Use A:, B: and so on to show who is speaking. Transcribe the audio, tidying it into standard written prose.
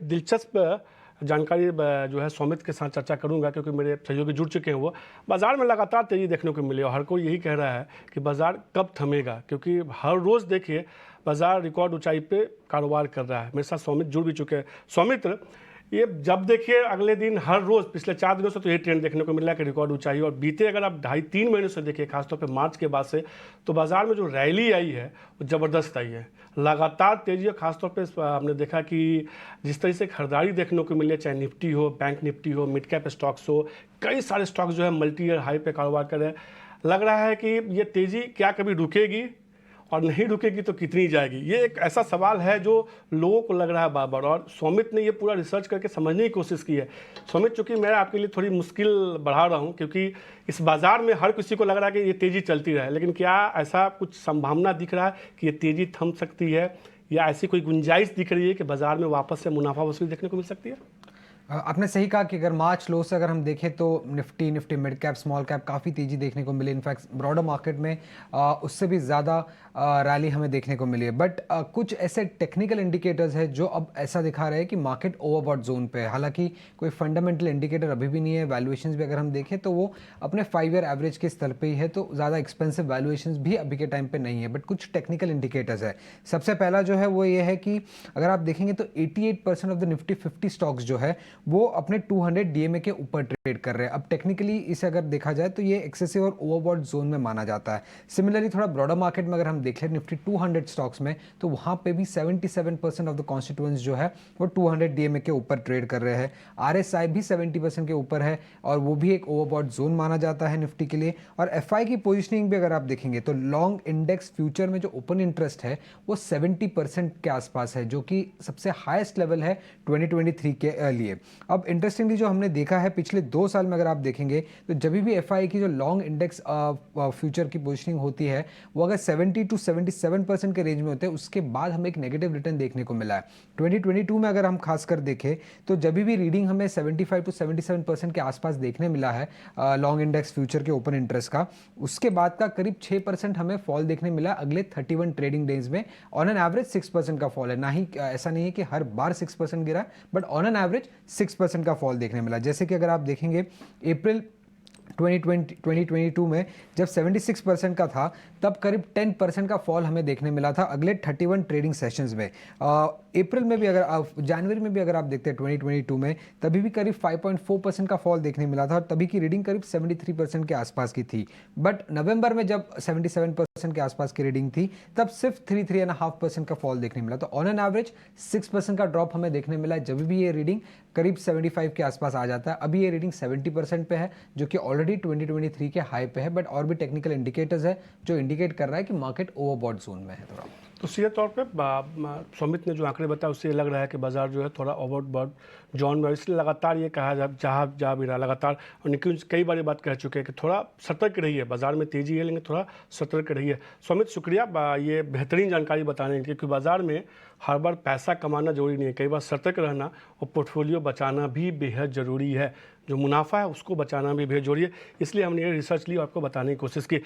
A: दिलचस्प जानकारी जो है सौमित के साथ चर्चा करूंगा, क्योंकि मेरे सहयोगी जुड़ चुके हैं। वो बाज़ार में लगातार तेज़ी देखने को मिली और हर कोई यही कह रहा है कि बाज़ार कब थमेगा, क्योंकि हर रोज़ देखिए बाज़ार रिकॉर्ड ऊंचाई पे कारोबार कर रहा है। मेरे साथ सौमित जुड़ भी चुके हैं। सौमित, ये जब देखिए अगले दिन हर रोज़ पिछले 4 दिनों से तो ये ट्रेंड देखने को मिल रहा है कि रिकॉर्ड ऊंचाई, और बीते अगर आप 2.5-3 महीनों से देखिए, खासतौर पे मार्च के बाद से, तो बाज़ार में जो रैली आई है वो ज़बरदस्त आई है। लगातार तेज़ी, और खासतौर पे हमने देखा कि जिस तरह से खरीदारी देखने को मिली है, चाहे निफ्टी हो, बैंक निफ्टी हो, मिड कैप स्टॉक्स हो, कई सारे स्टॉक्स जो है मल्टी ईयर हाई पे कारोबार कर रहे हैं। लग रहा है कि ये तेज़ी क्या कभी रुकेगी, और नहीं रुकेगी तो कितनी जाएगी? ये एक ऐसा सवाल है जो लोगों को लग रहा है बार बार, और सौमित ने ये पूरा रिसर्च करके समझने की कोशिश की है। सौमित, चूंकि मैं आपके लिए थोड़ी मुश्किल बढ़ा रहा हूँ, क्योंकि इस बाजार में हर किसी को लग रहा है कि ये तेज़ी चलती रहे, लेकिन क्या ऐसा कुछ संभावना दिख रहा है कि ये तेज़ी थम सकती है, या ऐसी कोई गुंजाइश दिख रही है कि बाजार में वापस से मुनाफा वसूली देखने को मिल सकती है?
B: आपने सही कहा कि अगर मार्च लो से अगर हम देखें तो Nifty mid cap small cap काफ़ी तेज़ी देखने को मिली। इनफैक्ट ब्रॉडर मार्केट में उससे भी ज़्यादा रैली हमें देखने को मिली है। बट कुछ ऐसे टेक्निकल इंडिकेटर्स हैं जो अब ऐसा दिखा रहे हैं कि मार्केट ओवरबॉट जोन पे है। हालांकि कोई फंडामेंटल इंडिकेटर अभी भी नहीं है। वैल्यूएशंस भी अगर हम देखें तो वो अपने 5 ईयर एवरेज के स्तर पे ही है, तो ज़्यादा एक्सपेंसिव वैल्यूएशंस भी अभी के टाइम पे नहीं है। बट कुछ टेक्निकल इंडिकेटर्स है। सबसे पहला जो है वो ये है कि अगर आप देखेंगे तो 88% ऑफ द निफ्टी 50 स्टॉक्स जो है वो अपने 200 डीएमए के ऊपर ट्रेड कर रहे हैं। अब टेक्निकली इसे अगर देखा जाए तो ये एक्सेसिव और ओवरबॉट जोन में माना जाता है। सिमिलरली थोड़ा ब्रॉडर मार्केट में अगर हम देख लें निफ्टी 200 स्टॉक्स में, तो वहां पे भी 77% ऑफ द कॉन्स्टिट्यूएंट्स जो है वो 200 डीएमए के ऊपर ट्रेड कर रहे हैं। आरएसआई भी 70% के ऊपर है, और वो भी एक ओवरबॉट जोन माना जाता है निफ्टी के लिए। और एफआई की पोजिशनिंग भी अगर आप देखेंगे तो लॉन्ग इंडेक्स फ्यूचर में जो ओपन इंटरेस्ट है वो 70% के आसपास है, जो कि सबसे हाईएस्ट लेवल है 2023 के लिए। अब इंटरेस्टिंगली जो हमने देखा है पिछले 2 साल में अगर आप देखेंगे तो जब भी एफआई की जो लॉन्ग इंडेक्स फ्यूचर की पोजीशनिंग होती है वो अगर 70 to 77% के रेंज में होते हैं, उसके बाद हमें एक नेगेटिव रिटर्न देखने को मिला है। 2022 में अगर हम खासकर देखें तो जब भी रीडिंग हमें 75 to 77% के आसपास देखने मिला है लॉन्ग इंडेक्स फ्यूचर के ओपन इंटरेस्ट का, उसके बाद का करीब 6% हमें फॉल देखने मिला अगले 31 ट्रेडिंग डेज में। ऑन एन एवरेज 6% का फॉल है, ना ही ऐसा नहीं है कि हर बार 6% गिरा, बट ऑन एन एवरेज 6% का फॉल देखने मिला। जैसे कि अगर आप देखेंगे अप्रैल 2022 में जब 76% का था, तब करीब 10% का फॉल हमें देखने मिला था अगले 31 ट्रेडिंग सेशंस में। अप्रैल में भी अगर जनवरी में भी अगर आप देखते हैं 2022 में, तभी भी करीब 5.4% का फॉल देखने मिला था, और तभी की रीडिंग करीब 73% के आसपास की थी। बट नवंबर में जब 77% के आसपास की रीडिंग थी, तब सिर्फ 3.5% का फॉल देखने मिला। तो ऑन एन एवरेज 6% का ड्रॉप हमें देखने मिला है जब भी ये रीडिंग करीब 75 के आसपास आ जाता है। अभी ये रीडिंग 70% पे है, जो कि ऑलरेडी 2023 के हाई पे है। बट और भी टेक्निकल इंडिकेटर्स है जो इंडिकेट कर रहा है कि मार्केट ओवरबॉट जोन में है थोड़ा।
A: तो सीधे तौर पे सौमित ने जो आंकड़े बताया उससे लग रहा है कि बाजार जो है थोड़ा ओवरबॉट जोन में, इसलिए लगातार ये कहा जा भी रहा लगातार, और निखिल कई बार ये बात कह चुके हैं कि थोड़ा सतर्क रहिए। बाजार में तेजी है लेकिन थोड़ा सतर्क रहिए। सौमित, शुक्रिया ये बेहतरीन जानकारी बताने के, क्योंकि बाजार में हर बार पैसा कमाना जरूरी नहीं है, कई बार सतर्क रहना और पोर्टफोलियो बचाना भी बेहद ज़रूरी है। जो मुनाफा है उसको बचाना भी बेहद जरूरी है, इसलिए हमने ये रिसर्च ली और आपको बताने की कोशिश की।